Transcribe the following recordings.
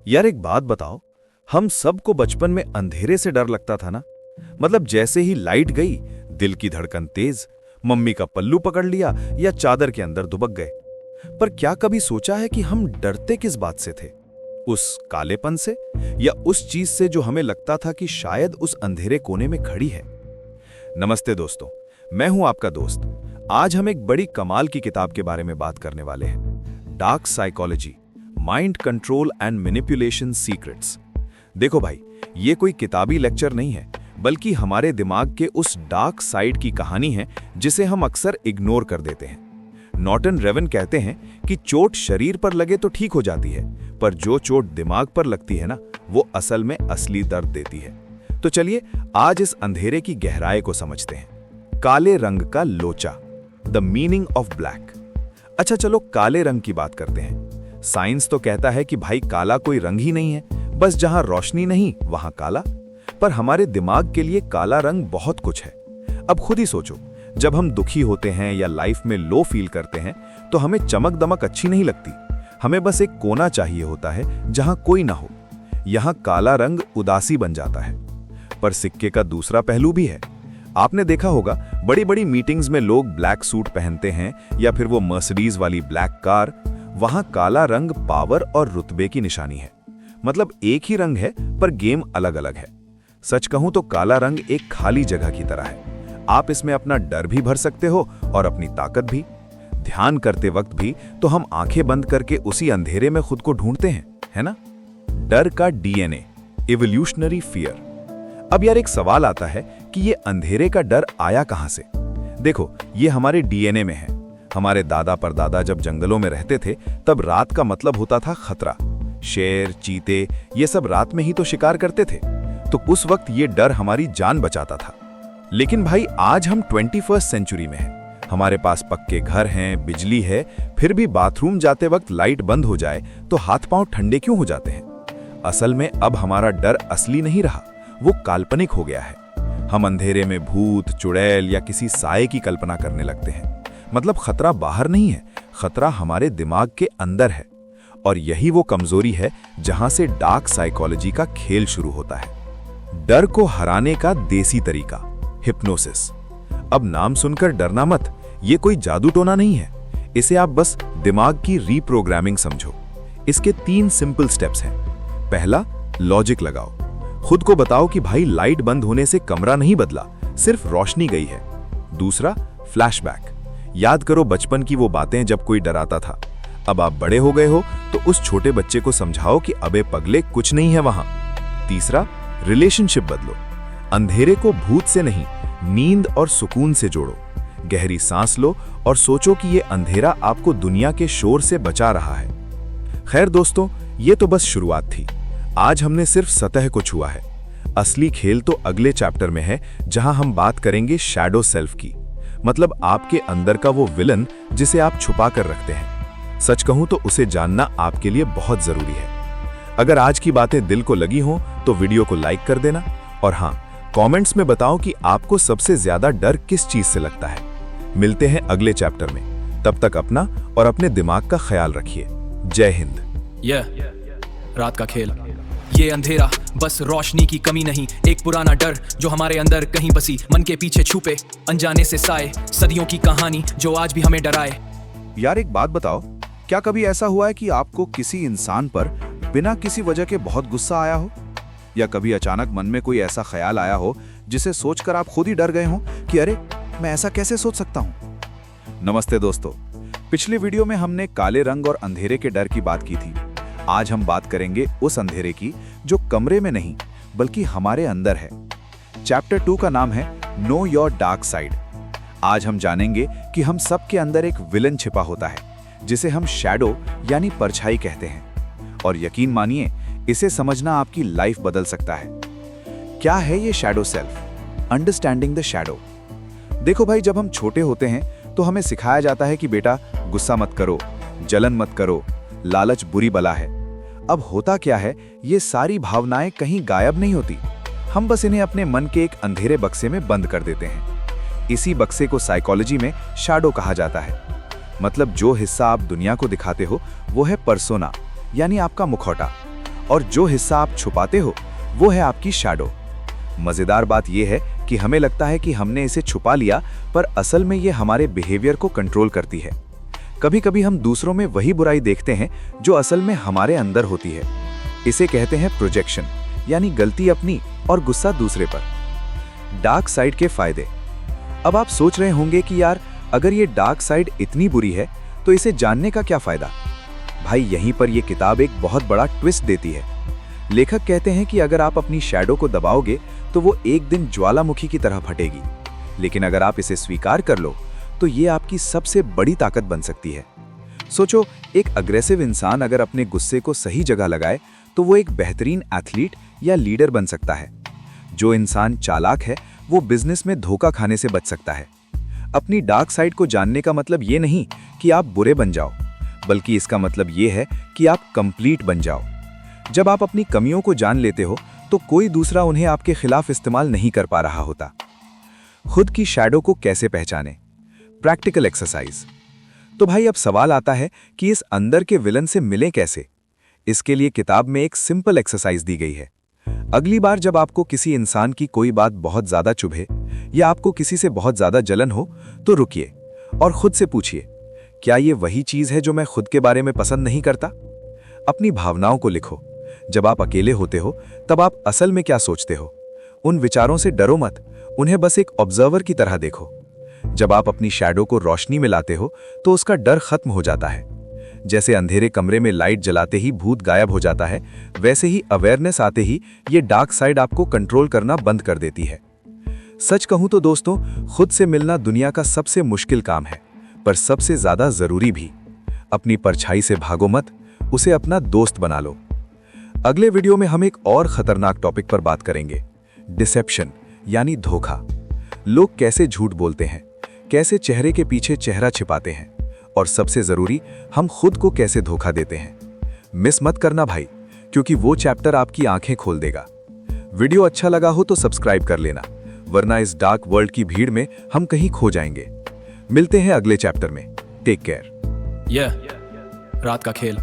यार एक बात बताओ, हम सबको बचपन में अंधेरे से डर लगता था ना। मतलब जैसे ही लाइट गई, दिल की धड़कन तेज, मम्मी का पल्लू पकड़ लिया या चादर के अंदर दुबक गए। पर क्या कभी सोचा है कि हम डरते किस बात से थे? उस कालेपन से, या उस चीज से जो हमें लगता था कि शायद उस अंधेरे कोने में खड़ी है? नमस्ते दोस्तों, मैं हूं आपका दोस्त। आज हम एक बड़ी कमाल की किताब के बारे में बात करने वाले हैं। Dark psychology, mind control and manipulation secrets. देखो भाई, ये कोई किताबी लेक्चर नहीं है, बल्कि हमारे दिमाग के उस डार्क साइड की कहानी है जिसे हम अक्सर इग्नोर कर देते हैं। नॉर्टन रेवन कहते हैं कि चोट शरीर पर लगे तो ठीक हो जाती है, पर जो चोट दिमाग पर लगती है ना, वो असल में असली दर्द देती है। तो चलिए आज इस अंधेरे की गहराई को समझते हैं। काले रंग का लोचा, द मीनिंग ऑफ ब्लैक। अच्छा चलो काले रंग की बात करते हैं। साइंस तो कहता है कि भाई काला कोई रंग ही नहीं है, बस जहां रोशनी नहीं वहां काला। पर हमारे दिमाग के लिए काला रंग बहुत कुछ है। अब खुद ही सोचो, जब हम दुखी होते हैं या लाइफ में लो फील करते हैं तो हमें चमक दमक अच्छी नहीं लगती। हमें बस एक कोना चाहिए होता है जहां कोई ना हो। यहां काला रंग उदासी बन जाता है। पर सिक्के का दूसरा पहलू भी है। आपने देखा होगा, बड़ी बड़ी मीटिंग्स में लोग ब्लैक सूट पहनते हैं या फिर वो मर्सिडीज वाली ब्लैक कार। वहां काला रंग पावर और रुतबे की निशानी है। मतलब एक ही रंग है पर गेम अलग अलग है। सच कहूं तो काला रंग एक खाली जगह की तरह है। आप इसमें अपना डर भी भर सकते हो और अपनी ताकत भी। ध्यान करते वक्त भी तो हम आंखें बंद करके उसी अंधेरे में खुद को ढूंढते हैं, है ना? डर का डीएनए, इवोल्यूशनरी फियर। अब यार एक सवाल आता है कि ये अंधेरे का डर आया कहां से? देखो, ये हमारे डीएनए में है। हमारे दादा परदादा जब जंगलों में रहते थे तब रात का मतलब होता था खतरा। शेर, चीते, ये सब रात में ही तो शिकार करते थे, तो उस वक्त ये डर हमारी जान बचाता था। लेकिन भाई आज हम 21st सेंचुरी में हैं। हमारे पास पक्के घर हैं, बिजली है, फिर भी बाथरूम जाते वक्त लाइट बंद हो जाए तो हाथ पांव ठंडे क्यों हो जाते हैं? असल में अब हमारा डर असली नहीं रहा, वो काल्पनिक हो गया है। हम अंधेरे में भूत, चुड़ैल या किसी साए की कल्पना करने लगते हैं। मतलब खतरा बाहर नहीं है, खतरा हमारे दिमाग के अंदर है। और यही वो कमजोरी है जहां से डार्क साइकोलॉजी का खेल शुरू होता है। डर को हराने का देसी तरीका, हिप्नोसिस। अब नाम सुनकर डरना मत, ये कोई जादू टोना नहीं है। इसे आप बस दिमाग की रीप्रोग्रामिंग समझो। इसके 3 सिंपल स्टेप्स हैं। पहला, लॉजिक लगाओ। खुद को बताओ कि भाई लाइट बंद होने से कमरा नहीं बदला, सिर्फ रोशनी गई है। दूसरा, फ्लैशबैक। याद करो बचपन की वो बातें जब कोई डराता था। अब आप बड़े हो गए हो तो उस छोटे बच्चे को समझाओ कि अबे पगले कुछ नहीं है वहां। तीसरा, रिलेशनशिप बदलो। अंधेरे को भूत से नहीं, नींद और सुकून से जोड़ो। गहरी सांस लो और सोचो कि ये अंधेरा आपको दुनिया के शोर से बचा रहा है। खैर दोस्तों, ये तो बस शुरुआत थी। आज हमने सिर्फ सतह को छुआ है। असली खेल तो अगले चैप्टर में है, जहां हम बात करेंगे शैडो सेल्फ की। मतलब आपके अंदर का वो विलन जिसे आप छुपा कर रखते हैं। सच कहूं तो उसे जानना आपके लिए बहुत जरूरी है। अगर आज की बातें दिल को लगी हों तो वीडियो को लाइक कर देना, और हाँ, कमेंट्स में बताओ कि आपको सबसे ज्यादा डर किस चीज से लगता है। मिलते हैं अगले चैप्टर में। तब तक अपना और अपने दिमाग का ख्याल रखिए। जय हिंद। रात का खेल, ये अंधेरा बस रोशनी की कमी नहीं, एक पुराना डर जो हमारे अंदर कहीं बसी, मन के पीछे छुपे अनजाने से साए, सदियों की कहानी जो आज भी हमें डराए। यार एक बात बताओ, क्या कभी ऐसा हुआ है कि आपको किसी इंसान पर बिना किसी वजह के बहुत गुस्सा आया हो? या कभी अचानक मन में कोई ऐसा ख्याल आया हो जिसे सोचकर आप खुद ही डर गए हो कि अरे मैं ऐसा कैसे सोच सकता हूँ? नमस्ते दोस्तों, पिछले वीडियो में हमने काले रंग और अंधेरे के डर की बात की थी। आज हम बात करेंगे उस अंधेरे की जो कमरे में नहीं बल्कि हमारे अंदर है। चैप्टर 2 का नाम है नो योर डार्क साइड। आज हम जानेंगे कि हम सबके अंदर एक विलन छिपा होता है जिसे हम शैडो यानी परछाई कहते हैं। और यकीन मानिए, इसे समझना आपकी लाइफ बदल सकता है। क्या है ये shadow self? Understanding the shadow. देखो भाई, जब हम छोटे होते हैं तो हमें सिखाया जाता है कि बेटा गुस्सा मत करो, जलन मत करो, लालच बुरी बला है। अब होता क्या है, ये सारी भावनाएं कहीं गायब नहीं होती। हम बस इन्हें अपने मन के एक अंधेरे बक्से में बंद कर देते हैं। इसी बक्से को साइकोलॉजी में शैडो कहा जाता है। मतलब जो हिस्सा आप दुनिया को दिखाते हो वो है पर्सोना, यानी आपका मुखौटा। और जो हिस्सा आप छुपाते हो वो है आपकी शैडो। मजेदार बात यह है कि हमें लगता है कि हमने इसे छुपा लिया, पर असल में ये हमारे बिहेवियर को कंट्रोल करती है। कभी कभी हम दूसरों में वही बुराई देखते हैं जो असल में हमारे अंदर होती है। इसे कहते हैं प्रोजेक्शन, यानी गलती अपनी और गुस्सा दूसरे पर। डार्क साइड के फायदे। अब आप सोच रहे होंगे कि यार अगर ये डार्क साइड इतनी बुरी है तो इसे जानने का क्या फायदा। भाई यहीं पर यह किताब एक बहुत बड़ा ट्विस्ट देती है। लेखक कहते हैं कि अगर आप अपनी शैडो को दबाओगे तो वो एक दिन ज्वालामुखी की तरह फटेगी, लेकिन अगर आप इसे स्वीकार कर लो तो ये आपकी सबसे बड़ी ताकत बन सकती है। सोचो, एक अग्रेसिव इंसान अगर अपने गुस्से को सही जगह लगाए तो वो एक बेहतरीन एथलीट या लीडर बन सकता है। जो इंसान चालाक है वो बिजनेस में धोखा खाने से बच सकता है। अपनी डार्क साइड को जानने का मतलब ये नहीं कि आप बुरे बन जाओ, बल्कि इसका मतलब ये है कि आप कंप्लीट बन जाओ। जब आप अपनी कमियों को जान लेते हो तो कोई दूसरा उन्हें आपके खिलाफ इस्तेमाल नहीं कर पा रहा होता। खुद की शैडो को कैसे पहचाने? Practical exercise. तो भाई अब सवाल आता है कि इस अंदर के विलन से मिलें कैसे? इसके लिए किताब में एक सिंपल एक्सरसाइज दी गई है। अगली बार जब आपको किसी इंसान की कोई बात बहुत ज्यादा चुभे या आपको किसी से बहुत ज्यादा जलन हो तो रुकिए और खुद से पूछिए, क्या ये वही चीज है जो मैं खुद के बारे में पसंद नहीं करता? अपनी भावनाओं को लिखो। जब आप अकेले होते हो तब आप असल में क्या सोचते हो? उन विचारों से डरो मत, उन्हें बस एक ऑब्जर्वर की तरह देखो। जब आप अपनी शैडो को रोशनी में लाते हो तो उसका डर खत्म हो जाता है। जैसे अंधेरे कमरे में लाइट जलाते ही भूत गायब हो जाता है, वैसे ही अवेयरनेस आते ही ये डार्क साइड आपको कंट्रोल करना बंद कर देती है। सच कहूं तो दोस्तों, खुद से मिलना दुनिया का सबसे मुश्किल काम है, पर सबसे ज्यादा जरूरी भी। अपनी परछाई से भागो मत, उसे अपना दोस्त बना लो। अगले वीडियो में हम एक और खतरनाक टॉपिक पर बात करेंगे, डिसेप्शन यानी धोखा। लोग कैसे झूठ बोलते हैं, कैसे चेहरे के पीछे चेहरा छिपाते हैं, और सबसे जरूरी, हम खुद को कैसे धोखा देते हैं। मिस मत करना भाई, क्योंकि वो चैप्टर आपकी आंखें खोल देगा। वीडियो अच्छा लगा हो तो सब्सक्राइब कर लेना, वरना इस डार्क वर्ल्ड की भीड़ में हम कहीं खो जाएंगे। मिलते हैं अगले चैप्टर में। Take care. रात का खेल।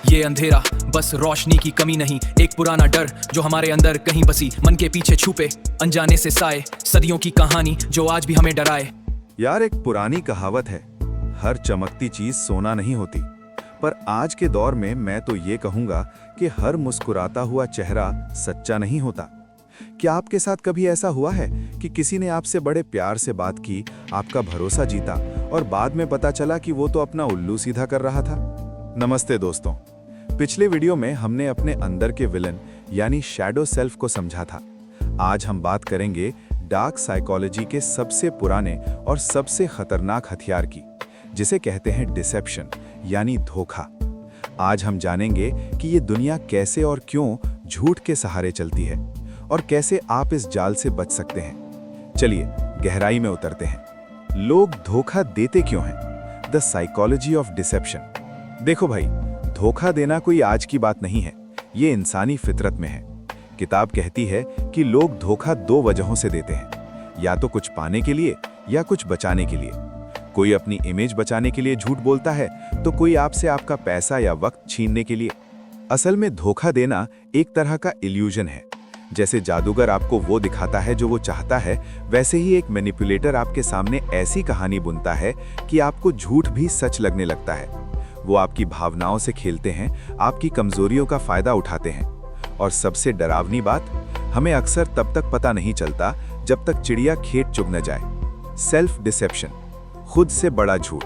ये अंधेरा बस रोशनी की कमी नहीं, एक पुराना डर जो हमारे अंदर कहीं बसी, मन के पीछे छुपे अनजाने से साए, सदियों की कहानी जो आज भी हमें डराए। यार एक पुरानी कहावत है, हर चमकती चीज सोना नहीं होती। पर आज के दौर में मैं तो ये कहूंगा कि हर मुस्कुराता हुआ चेहरा सच्चा नहीं होता। क्या आपके साथ कभी ऐसा हुआ है कि किसी ने आपसे बड़े प्यार से बात की, आपका भरोसा जीता, और बाद में पता चला कि वो तो अपना उल्लू सीधा कर रहा था? नमस्ते दोस्तों, पिछले वीडियो में हमने अपने अंदर के विलन यानी शैडो सेल्फ को समझा था। आज हम बात करेंगे डार्क साइकोलॉजी के सबसे पुराने और सबसे खतरनाक हथियार की, जिसे कहते हैं डिसेप्शन यानी धोखा। आज हम जानेंगे कि ये दुनिया कैसे और क्यों झूठ के सहारे चलती है और कैसे आप इस जाल से बच सकते हैं। चलिए गहराई में उतरते हैं। लोग धोखा देते क्यों हैं? The psychology of deception. देखो भाई, धोखा देना कोई आज की बात नहीं है, ये इंसानी फितरत में है। किताब कहती है कि लोग धोखा दो वजहों से देते हैं, या तो कुछ पाने के लिए या कुछ बचाने के लिए। कोई अपनी इमेज बचाने के लिए झूठ बोलता है, तो कोई आपसे आपका पैसा या वक्त छीनने के लिए। असल में धोखा देना एक तरह का इल्यूजन है। जैसे जादूगर आपको वो दिखाता है जो वो चाहता है, वैसे ही एक मैनिपुलेटर आपके सामने ऐसी कहानी बुनता है कि आपको झूठ भी सच लगने लगता है। वो आपकी भावनाओं से खेलते हैं, आपकी कमजोरियों का फायदा उठाते हैं। और सबसे डरावनी बात, हमें अक्सर तब तक पता नहीं चलता जब तक चिड़िया खेत चुग न जाए। सेल्फ डिसेप्शन, खुद से बड़ा झूठ।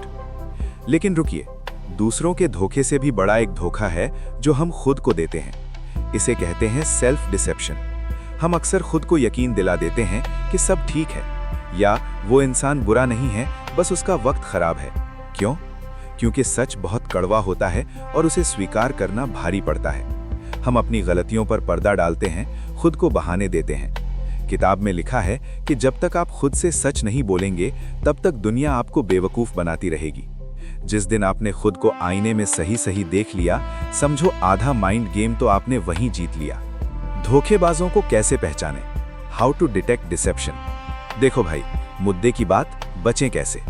लेकिन रुकिए, दूसरों के धोखे से भी बड़ा एक धोखा है जो हम खुद को देते हैं। इसे कहते हैं सेल्फ डिसेप्शन। हम अक्सर खुद को यकीन दिला देते हैं कि सब ठीक है, या वो इंसान बुरा नहीं है, बस उसका वक्त खराब है। क्यों? क्योंकि सच बहुत कड़वा होता है और उसे स्वीकार करना भारी पड़ता है। हम अपनी गलतियों पर पर्दा डालते हैं, खुद को बहाने देते हैं। किताब में लिखा है कि जब तक आप खुद से सच नहीं बोलेंगे, तब तक दुनिया आपको बेवकूफ बनाती रहेगी। जिस दिन आपने खुद को आईने में सही सही देख लिया, समझो आधा माइंड गेम तो आपने वहीं जीत लिया। धोखेबाजों को कैसे पहचानें? How to detect deception. देखो भाई, मुद्दे की बात, बचें कैसे?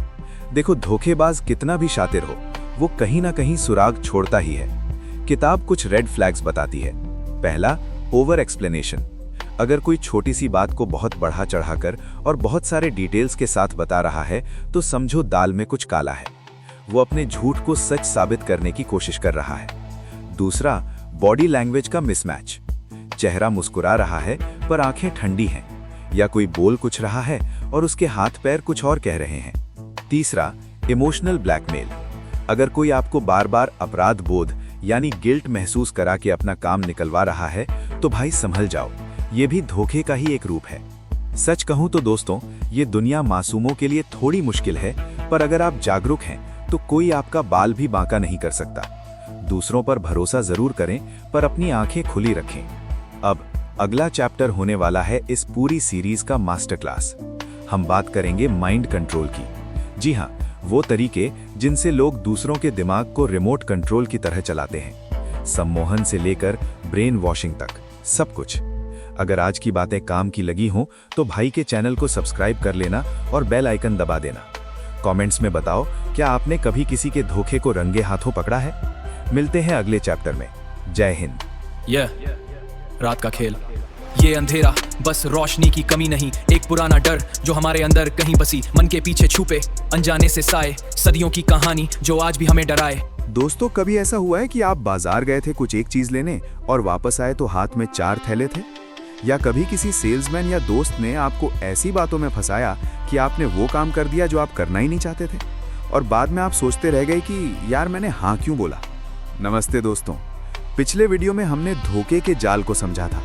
देखो, धोखेबाज कितना भी शातिर हो, वो कहीं ना कहीं सुराग छोड़ता ही है। किताब कुछ रेड फ्लैग्स बताती है। पहला, ओवर एक्सप्लेनेशन। अगर कोई छोटी सी बात को बहुत बढ़ा चढ़ाकर और बहुत सारे डिटेल्स के साथ बता रहा है तो समझो दाल में कुछ काला है। वो अपने झूठ को सच साबित करने की कोशिश कर रहा है। दूसरा, बॉडी लैंग्वेज का मिसमैच। चेहरा मुस्कुरा रहा है पर आंखें ठंडी हैं, या कोई बोल कुछ रहा है और उसके हाथ पैर कुछ और कह रहे हैं। तीसरा, इमोशनल ब्लैकमेल। अगर कोई आपको बार बार अपराध बोध यानी गिल्ट महसूस करा के अपना काम निकलवा रहा है तो भाई संभल जाओ, ये भी धोखे का ही एक रूप है। सच कहूं तो दोस्तों, ये दुनिया मासूमों के लिए थोड़ी मुश्किल है, पर अगर आप जागरूक हैं तो कोई आपका बाल भी बांका नहीं कर सकता। दूसरों पर भरोसा जरूर करें, पर अपनी आंखें खुली रखें। अब अगला चैप्टर होने वाला है इस पूरी सीरीज का मास्टर क्लास। हम बात करेंगे माइंड कंट्रोल की। जी हाँ, वो तरीके जिनसे लोग दूसरों के दिमाग को रिमोट कंट्रोल की तरह चलाते हैं। सम्मोहन से लेकर ब्रेन वॉशिंग तक, सब कुछ। अगर आज की बातें काम की लगी हों तो भाई के चैनल को सब्सक्राइब कर लेना और बेल आइकन दबा देना। कमेंट्स में बताओ, क्या आपने कभी किसी के धोखे को रंगे हाथों पकड़ा है? मिलते हैं अगले चैप्टर में। जय हिंद। रात का खेल, ये अंधेरा बस रोशनी की कमी नहीं, एक पुराना डर जो हमारे अंदर कहीं बसी, मन के पीछे छुपे अनजाने से साए, सदियों की कहानी जो आज भी हमें डराए। दोस्तों, कभी ऐसा हुआ है कि आप बाजार गए थे कुछ एक चीज लेने और वापस आए तो हाथ में 4 थैले थे? या कभी किसी सेल्समैन या दोस्त ने आपको ऐसी बातों में फंसाया कि आपने वो काम कर दिया जो आप करना ही नहीं चाहते थे, और बाद में आप सोचते रह गए कि यार मैंने हाँ क्यों बोला? नमस्ते दोस्तों, पिछले वीडियो में हमने धोखे के जाल को समझा था।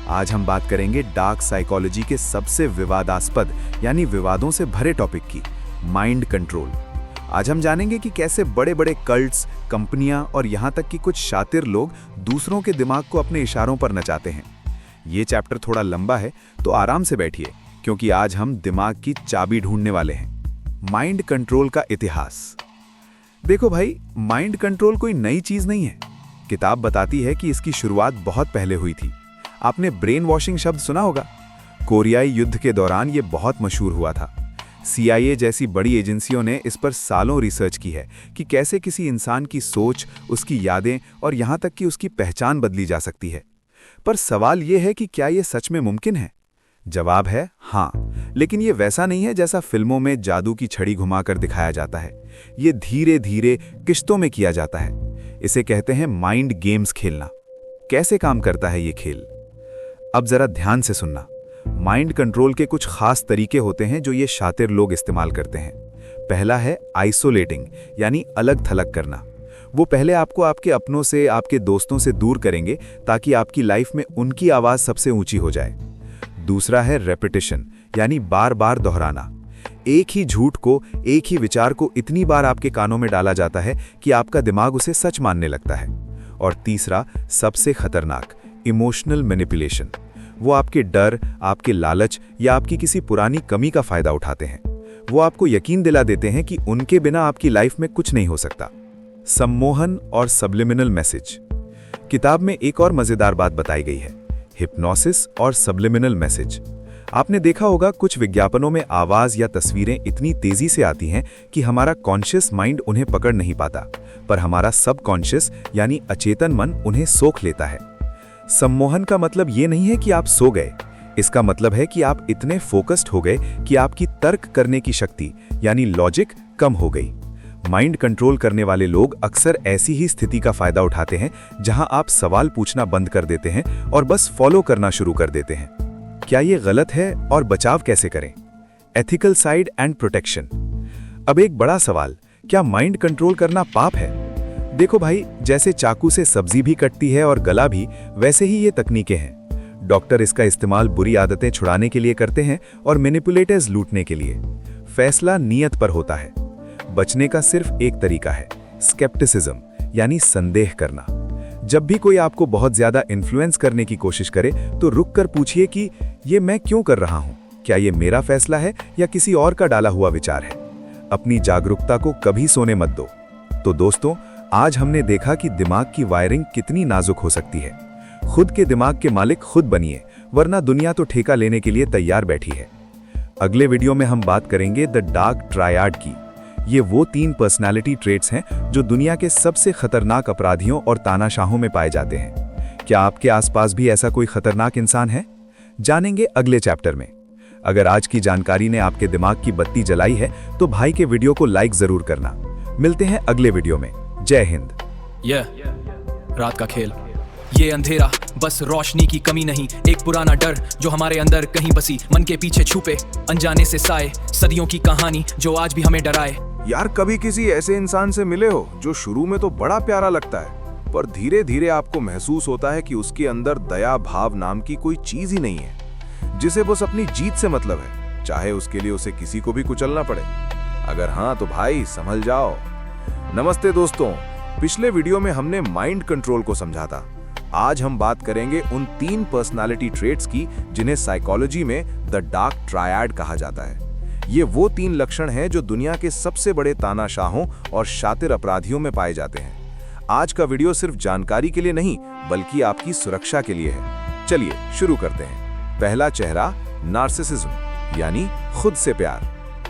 आज हम बात करेंगे डार्क साइकोलॉजी के सबसे विवादास्पद यानी विवादों से भरे टॉपिक की, माइंड कंट्रोल। आज हम जानेंगे कि कैसे बड़े बड़े कल्ट्स, कंपनियां और यहाँ तक कि कुछ शातिर लोग दूसरों के दिमाग को अपने इशारों पर नचाते हैं। ये चैप्टर थोड़ा लंबा है तो आराम से बैठिए, क्योंकि आज हम दिमाग की चाबी ढूंढने वाले हैं। माइंड कंट्रोल का इतिहास। देखो भाई, माइंड कंट्रोल कोई नई चीज नहीं है। किताब बताती है कि इसकी शुरुआत बहुत पहले हुई थी। आपने ब्रेन वॉशिंग शब्द सुना होगा। कोरियाई युद्ध के दौरान ये बहुत मशहूर हुआ था। CIA जैसी बड़ी एजेंसियों ने इस पर सालों रिसर्च की है कि कैसे किसी इंसान की सोच, उसकी यादें और यहाँ तक कि उसकी पहचान बदली जा सकती है। पर सवाल ये है कि क्या ये सच में मुमकिन है? जवाब है हाँ, लेकिन ये वैसा नहीं है जैसा फिल्मों में जादू की छड़ी घुमाकर दिखाया जाता है। ये धीरे धीरे किश्तों में किया जाता है। इसे कहते हैं माइंड गेम्स खेलना। कैसे काम करता है ये खेल? अब जरा ध्यान से सुनना। माइंड कंट्रोल के कुछ खास तरीके होते हैं जो ये शातिर लोग इस्तेमाल करते हैं। पहला है आइसोलेटिंग, यानी अलग थलग करना। वो पहले आपको आपके अपनों से, आपके दोस्तों से दूर करेंगे ताकि आपकी लाइफ में उनकी आवाज सबसे ऊंची हो जाए। दूसरा है रेपिटेशन, यानी बार बार दोहराना। एक ही झूठ को, एक ही विचार को इतनी बार आपके कानों में डाला जाता है कि आपका दिमाग उसे सच मानने लगता है। और तीसरा, सबसे खतरनाक, इमोशनल मैनिपुलेशन। वो आपके डर, आपके लालच या आपकी किसी पुरानी कमी का फायदा उठाते हैं। वो आपको यकीन दिला देते हैं कि उनके बिना आपकी लाइफ में कुछ नहीं हो सकता। सम्मोहन और सब्लिमिनल मैसेज। किताब में एक और मजेदार बात बताई गई है, हिप्नोसिस और सब्लिमिनल मैसेज। आपने देखा होगा कुछ विज्ञापनों में आवाज या तस्वीरें इतनी तेजी से आती हैं कि हमारा कॉन्शियस माइंड उन्हें पकड़ नहीं पाता, पर हमारा सबकॉन्शियस यानी अचेतन मन उन्हें सोख लेता है। सम्मोहन का मतलब ये नहीं है कि आप सो गए। इसका मतलब है कि आप इतने फोकस्ड हो गए कि आपकी तर्क करने की शक्ति यानी लॉजिक कम हो गई। माइंड कंट्रोल करने वाले लोग अक्सर ऐसी ही स्थिति का फायदा उठाते हैं जहां आप सवाल पूछना बंद कर देते हैं और बस फॉलो करना शुरू कर देते हैं। क्या ये गलत है और बचाव कैसे करें? Ethical side and protection. अब एक बड़ा सवाल, क्या माइंड कंट्रोल करना पाप है? देखो भाई, जैसे चाकू से सब्जी भी कटती है और गला भी, वैसे ही ये तकनीकें हैं। डॉक्टर इसका इस्तेमाल बुरी आदतें छुड़ाने के लिए करते हैं और मैनिपुलेटर्स लूटने के लिए। फैसला नीयत पर होता है। बचने का सिर्फ एक तरीका है, स्केप्टिसिज्म यानी संदेह करना। जब भी कोई आपको बहुत ज्यादा इन्फ्लुएंस करने की कोशिश करे तो रुक कर पूछिए कि ये मैं क्यों कर रहा हूं? क्या ये मेरा फैसला है या किसी और का डाला हुआ विचार है? अपनी जागरूकता को कभी सोने मत दो। तो दोस्तों, आज हमने देखा कि दिमाग की वायरिंग कितनी नाजुक हो सकती है। खुद के दिमाग के मालिक खुद बनिए, वरना दुनिया तो ठेका लेने के लिए तैयार बैठी है। अगले वीडियो में हम बात करेंगे द डार्क ट्रायड की। ये वो 3 पर्सनालिटी ट्रेट्स हैं जो दुनिया के सबसे खतरनाक अपराधियों और तानाशाहों में पाए जाते हैं। क्या आपके आसपास भी ऐसा कोई खतरनाक इंसान है? जानेंगे अगले चैप्टर में। अगर आज की जानकारी ने आपके दिमाग की बत्ती जलाई है तो भाई के वीडियो को लाइक जरूर करना। मिलते हैं अगले वीडियो में। जय हिंद। रात का खेल, ये अंधेरा बस रोशनी की कमी नहीं, एक पुराना डर जो हमारे अंदर कहीं बसी, मन के पीछे छुपे अनजाने से साए, सदियों की कहानी जो आज भी हमें डराए। यार, कभी किसी ऐसे इंसान से मिले हो जो शुरू में तो बड़ा प्यारा लगता है, पर धीरे धीरे आपको महसूस होता है कि उसके अंदर दया भाव नाम की कोई चीज ही नहीं है, जिसे बस अपनी जीत से मतलब है, चाहे उसके लिए उसे किसी को भी कुचलना पड़े। अगर हाँ तो भाई संभल जाओ। नमस्ते दोस्तों, पिछले वीडियो में हमने माइंड कंट्रोल को समझा था। आज हम बात करेंगे उन 3 पर्सनालिटी ट्रेट्स की जिन्हें साइकोलॉजी में द डार्क ट्रायड कहा जाता है। ये वो 3 लक्षण हैं जो दुनिया के सबसे बड़े तानाशाहों और शातिर अपराधियों में पाए जाते हैं। आज का वीडियो सिर्फ जानकारी के लिए नहीं बल्कि आपकी सुरक्षा के लिए है। चलिए शुरू करते हैं। पहला चेहरा, नार्सिसिज्म यानी खुद से प्यार।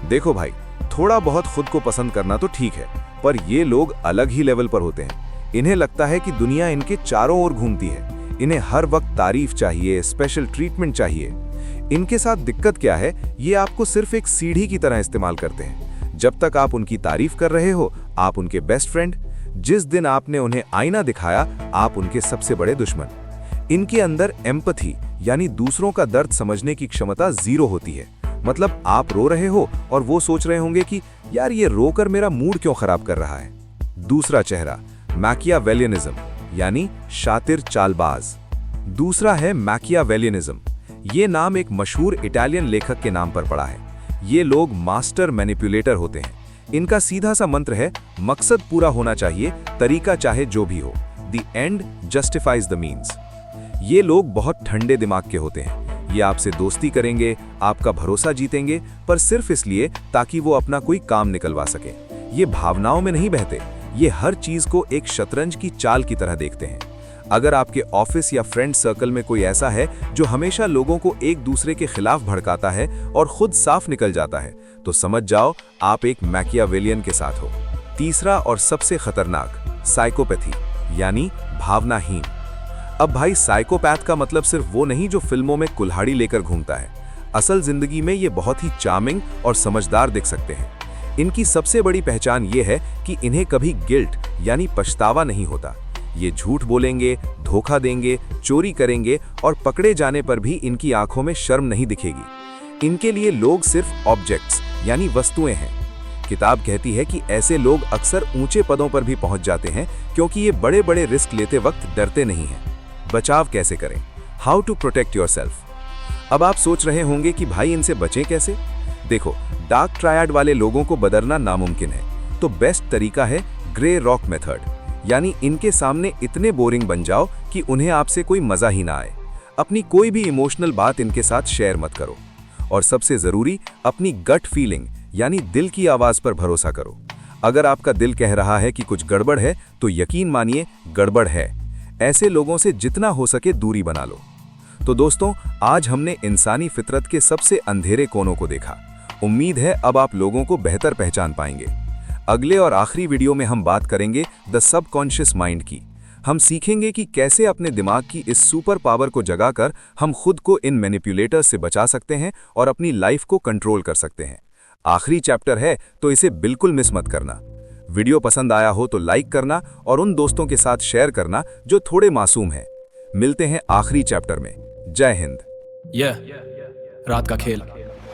देखो भाई, थोड़ा बहुत खुद को पसंद करना तो ठीक है, पर ये लोग अलग ही लेवल पर होते हैं। इन्हें लगता है कि दुनिया इनके चारों ओर घूमती है। इन्हें हर वक्त तारीफ चाहिए, स्पेशल ट्रीटमेंट चाहिए। इनके साथ दिक्कत क्या है, ये आपको सिर्फ एक सीढ़ी की तरह इस्तेमाल करते हैं। जब तक आप उनकी तारीफ कर रहे हो, आप उनके बेस्ट फ्रेंड। जिस दिन आपने उन्हें आईना दिखाया, आप उनके सबसे बड़े दुश्मन। इनके अंदर एम्पैथी यानी दूसरों का दर्द समझने की क्षमता 0 होती है। मतलब आप रो रहे हो और वो सोच रहे होंगे कि यार ये रोकर मेरा मूड क्यों खराब कर रहा है। दूसरा चेहरा, मैकियावेलियनिज्म यानी शातिर चालबाज। दूसरा है मैकियावेलियनिज्म। ये नाम एक मशहूर इटालियन लेखक के नाम पर पड़ा है। ये लोग मास्टर मैनिपुलेटर होते हैं। इनका सीधा सा मंत्र है, मकसद पूरा होना चाहिए, तरीका चाहे जो भी हो। The end justifies the means. ये लोग बहुत ठंडे दिमाग के होते हैं। ये आपसे दोस्ती करेंगे, आपका भरोसा जीतेंगे, पर सिर्फ इसलिए ताकि वो अपना कोई काम निकलवा सके। ये भावनाओं में नहीं बहते। ये हर चीज को एक शतरंज की चाल की तरह देखते हैं। अगर आपके ऑफिस या फ्रेंड सर्कल में कोई ऐसा है जो हमेशा लोगों को एक दूसरे के खिलाफ भड़काता है और खुद साफ निकल जाता है, तो समझ जाओ आप एक मैकियावेलियन के साथ हो। तीसरा और सबसे खतरनाक, साइकोपैथी यानी भावनाहीन। अब भाई, साइकोपैथ का मतलब सिर्फ वो नहीं जो फिल्मों में कुल्हाड़ी लेकर घूमता है। असल जिंदगी में ये बहुत ही चार्मिंग और समझदार दिख सकते हैं। इनकी सबसे बड़ी पहचान ये है कि इन्हें कभी गिल्ट यानी पछतावा नहीं होता। ये झूठ बोलेंगे, धोखा देंगे, चोरी करेंगे और पकड़े जाने पर भी इनकी आंखों में शर्म नहीं दिखेगी। इनके लिए लोग सिर्फ ऑब्जेक्ट्स यानी वस्तुएं हैं। किताब कहती है कि ऐसे लोग अक्सर ऊंचे पदों पर भी पहुंच जाते हैं क्योंकि ये बड़े बड़े रिस्क लेते वक्त डरते नहीं हैं। बचाव कैसे करें? How to protect yourself. अब आप सोच रहे होंगे कि भाई इनसे बचें कैसे? देखो, डार्क ट्रायड वाले लोगों को बदलना नामुमकिन है, तो बेस्ट तरीका है ग्रे रॉक मेथड। यानी इनके सामने इतने बोरिंग बन जाओ कि उन्हें आपसे कोई मजा ही ना आए। अपनी कोई भी इमोशनल बात इनके साथ शेयर मत करो। और सबसे जरूरी, अपनी गट फीलिंग यानी दिल की आवाज पर भरोसा करो। अगर आपका दिल कह रहा है कि कुछ गड़बड़ है, तो यकीन मानिए गड़बड़ है। ऐसे लोगों से जितना हो सके दूरी बना लो। तो दोस्तों, आज हमने इंसानी फितरत के सबसे अंधेरे कोनों को देखा। उम्मीद है अब आप लोगों को बेहतर पहचान पाएंगे। अगले और आखिरी वीडियो में हम बात करेंगे द सबकॉन्शियस माइंड की। हम सीखेंगे कि कैसे अपने दिमाग की इस सुपर पावर को जगाकर हम खुद को इन मैनिपुलेटर्स से बचा सकते हैं और अपनी लाइफ को कंट्रोल कर सकते हैं। आखिरी चैप्टर है, तो इसे बिल्कुल मिस मत करना। वीडियो पसंद आया हो तो लाइक करना और उन दोस्तों के साथ शेयर करना जो थोड़े मासूम हैं। मिलते हैं आखिरी चैप्टर में। जय हिंद। रात का खेल,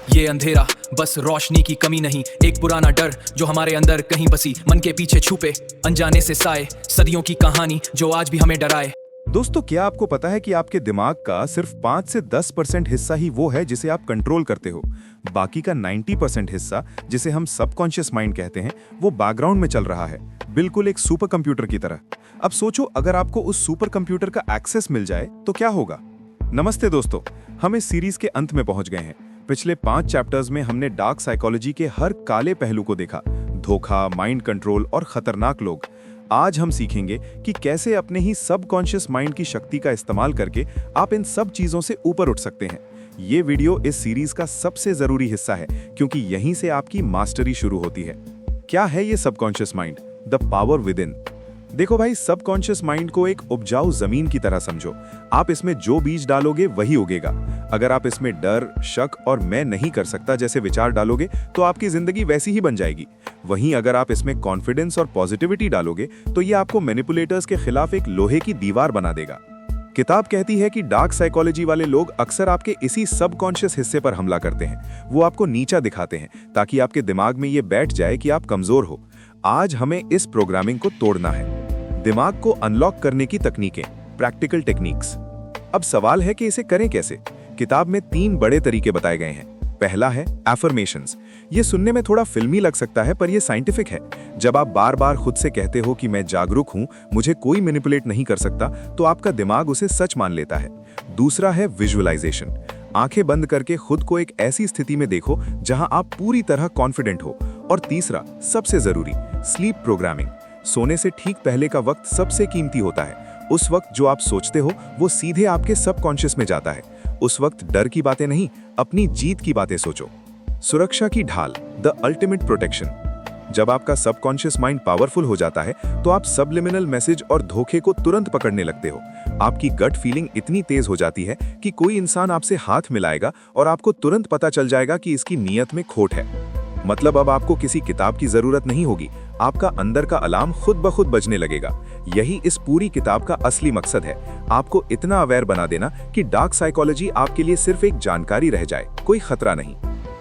ये अंधेरा बस रोशनी की कमी नहीं, एक पुराना डर जो हमारे अंदर कहीं बसी, मन के पीछे छुपे अनजाने से साए, सदियों की कहानी जो आज भी हमें डराए। दोस्तों, क्या आपको पता है कि आपके दिमाग का सिर्फ 5 से 10% हिस्सा ही वो है जिसे आप कंट्रोल करते हो। बाकी का 90% हिस्सा, जिसे हम सबकॉन्शियस माइंड कहते हैं, वो बैकग्राउंड में चल रहा है, बिल्कुल एक सुपर कंप्यूटर की तरह। अब सोचो, अगर आपको उस सुपर कंप्यूटर का एक्सेस मिल जाए तो क्या होगा। नमस्ते दोस्तों, हम इस सीरीज के अंत में पहुंच गए हैं। पिछले 5 चैप्टर्स में हमने डार्क साइकोलॉजी के हर काले पहलू को देखा, धोखा, माइंड कंट्रोल और खतरनाक लोग। आज हम सीखेंगे कि कैसे अपने ही सबकॉन्शियस माइंड की शक्ति का इस्तेमाल करके आप इन सब चीजों से ऊपर उठ सकते हैं। ये वीडियो इस सीरीज का सबसे जरूरी हिस्सा है क्योंकि यहीं से आपकी मास्टरी शुरू होती है। क्या है ये subconscious mind? The power with in. देखो भाई, सबकॉन्शियस माइंड को एक उपजाऊ जमीन की तरह समझो। आप इसमें जो बीज डालोगे वही उगेगा। अगर आप इसमें डर, शक और मैं नहीं कर सकता जैसे विचार डालोगे तो आपकी जिंदगी वैसी ही बन जाएगी। वहीं अगर आप इसमें कॉन्फिडेंस और पॉजिटिविटी डालोगे तो ये आपको मैनिपुलेटर्स के खिलाफ एक लोहे की दीवार बना देगा। किताब कहती है कि डार्क साइकोलॉजी वाले लोग अक्सर आपके इसी सबकॉन्शियस हिस्से पर हमला करते हैं। वो आपको नीचा दिखाते हैं ताकि आपके दिमाग में ये बैठ जाए कि आप कमजोर हो। आज हमें इस प्रोग्रामिंग को तोड़ना है। दिमाग को अनलॉक करने की तकनीकें, प्रैक्टिकल टेक्निक्स। अब सवाल है कि इसे करें कैसे। किताब में 3 बड़े तरीके बताए गए हैं। पहला है एफर्मेशंस। ये सुनने में थोड़ा फिल्मी लग सकता है पर यह साइंटिफिक है। जब आप बार बार खुद से कहते हो कि मैं जागरूक हूं, मुझे कोई मैनिपुलेट नहीं कर सकता, तो आपका दिमाग उसे सच मान लेता है। दूसरा है विजुअलाइजेशन। आंखें बंद करके खुद को एक ऐसी स्थिति में देखो जहां आप पूरी तरह कॉन्फिडेंट हो। और तीसरा, सबसे जरूरी, स्लीप प्रोग्रामिंग। सोने से ठीक पहले का वक्त सबसे कीमती होता है। उस वक्त जो आप सोचते हो वो सीधे आपके सबकॉन्शियस में जाता है। उस वक्त डर की बातें नहीं, अपनी जीत की बातें सोचो। सुरक्षा की ढाल, द अल्टीमेट प्रोटेक्शन। जब आपका सबकॉन्शियस माइंड पावरफुल हो जाता है तो आप सबलिमिनल मैसेज और धोखे को तुरंत पकड़ने लगते हो। आपकी गट फीलिंग इतनी तेज हो जाती है कि कोई इंसान आपसे हाथ मिलाएगा और आपको तुरंत पता चल जाएगा कि इसकी नीयत में खोट है। मतलब अब आपको किसी किताब की जरूरत नहीं होगी, आपका अंदर का अलार्म खुद ब खुद बजने लगेगा। यही इस पूरी किताब का असली मकसद है, आपको इतना अवेयर बना देना कि डार्क साइकोलॉजी आपके लिए सिर्फ एक जानकारी रह जाए, कोई खतरा नहीं।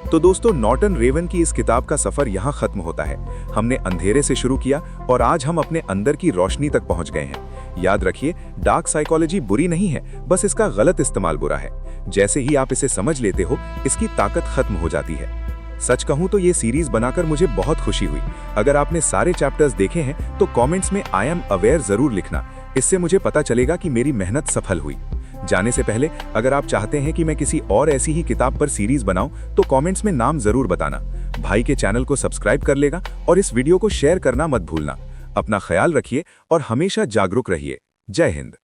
तो दोस्तों, नॉर्टन रेवन की इस किताब का सफर यहाँ खत्म होता है। हमने अंधेरे से शुरू किया और आज हम अपने अंदर की रोशनी तक पहुंच गए हैं। याद रखिए, डार्क साइकोलॉजी बुरी नहीं है, बस इसका गलत इस्तेमाल बुरा है। जैसे ही आप इसे समझ लेते हो, इसकी ताकत खत्म हो जाती है। सच कहूं तो ये सीरीज बनाकर मुझे बहुत खुशी हुई। अगर आपने सारे चैप्टर्स देखे हैं तो कमेंट्स में आई एम अवेयर जरूर लिखना। इससे मुझे पता चलेगा कि मेरी मेहनत सफल हुई। जाने से पहले अगर आप चाहते हैं कि मैं किसी और ऐसी ही किताब पर सीरीज बनाऊं तो कमेंट्स में नाम जरूर बताना। भाई के चैनल को सब्सक्राइब कर लेगा और इस वीडियो को शेयर करना मत भूलना। अपना ख्याल रखिए और हमेशा जागरूक रहिए। जय हिंद।